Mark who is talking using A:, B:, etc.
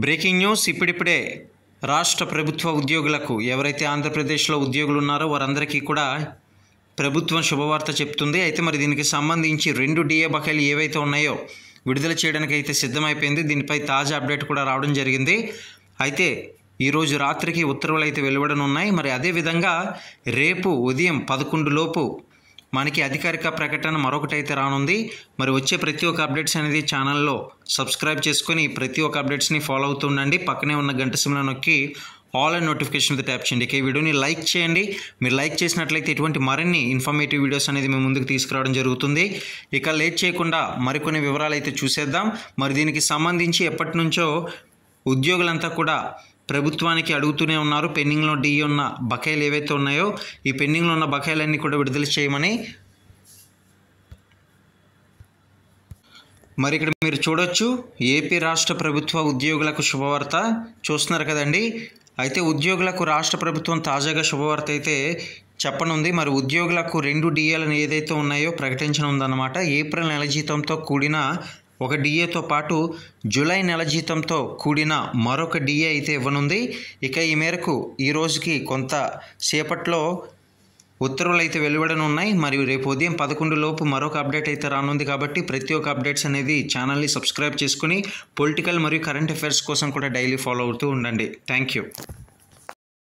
A: Breaking news ఇప్పుడిప్పుడే రాష్ట్ర ప్రభుత్వ ఉద్యోగులకు ఎవరైతే ఆంధ్రప్రదేశ్లో ఉద్యోగులు ఉన్నారో వారందరికీ కూడా ప్రభుత్వం శుభవార్త చెప్తుంది. అయితే మరి దీనికి సంబంధించి 2 డిఏ బకాయిలు ఏవైతే ఉన్నాయో విడుదల చేయడానికి అయితే సిద్ధమైపోయింది. దీనిపై తాజా అప్డేట్ కూడా రావడం జరిగింది. అయితే ఈరోజు రాత్రికి ఉత్తర్వులు అయితే వెలువడనున్నాయి. మరి అదేవిధంగా రేపు ఉదయం 11 లోపు మనకి అధికారిక ప్రకటన మరొకటి అయితే రానుంది. మరి వచ్చే ప్రతి ఒక్క అప్డేట్స్ అనేది ఛానల్లో సబ్స్క్రైబ్ చేసుకొని ప్రతి ఒక్క అప్డేట్స్ని ఫాలో అవుతూ ఉండండి. పక్కనే ఉన్న గంట సింబల్ నొక్కి ఆల్ అండ్ నోటిఫికేషన్ మీద ట్యాప్ చేయండి. ఈ వీడియోని లైక్ చేయండి. మీరు లైక్ చేసినట్లయితే ఇటువంటి మరిన్ని ఇన్ఫర్మేటివ్ వీడియోస్ అనేది మేము ముందుకు తీసుకురావడం జరుగుతుంది. ఇక లేట్ చేయకుండా మరికొన్ని వివరాలు అయితే చూసేద్దాం. మరి దీనికి సంబంధించి ఎప్పటి నుంచో ఉద్యోగులంతా కూడా ప్రభుత్వానికి అడుగుతూనే ఉన్నారు. పెండింగ్లో డిఏ ఉన్న బకాయిలు ఏవైతే ఉన్నాయో ఈ పెండింగ్లో ఉన్న బకాయిలన్నీ కూడా విడుదల చేయమని. మరి ఇక్కడ మీరు చూడొచ్చు, ఏపీ రాష్ట్ర ప్రభుత్వ ఉద్యోగులకు శుభవార్త చూస్తున్నారు కదండి. అయితే ఉద్యోగులకు రాష్ట్ర ప్రభుత్వం తాజాగా శుభవార్త అయితే చెప్పనుంది. మరి ఉద్యోగులకు 2 డిఏలను ఏదైతే ఉన్నాయో ప్రకటించనుందన్నమాట. ఏప్రిల్ నెల జీతంతో కూడిన ఒక డిఏతో పాటు జూలై నెల జీతంతో కూడిన మరొక డిఏ అయితే ఇవ్వనుంది. ఇక ఈ మేరకు ఈ రోజుకి కొంత సేపట్లో ఉత్తర్వులు అయితే వెలువడనున్నాయి. మరియు రేపు ఉదయం 11 లోపు మరొక అప్డేట్ అయితే రానుంది. కాబట్టి ప్రతి ఒక్క అప్డేట్స్ అనేది ఛానల్ని సబ్స్క్రైబ్ చేసుకుని పొలిటికల్ మరియు కరెంట్ అఫైర్స్ కోసం కూడా డైలీ ఫాలో అవుతూ ఉండండి. Thank you.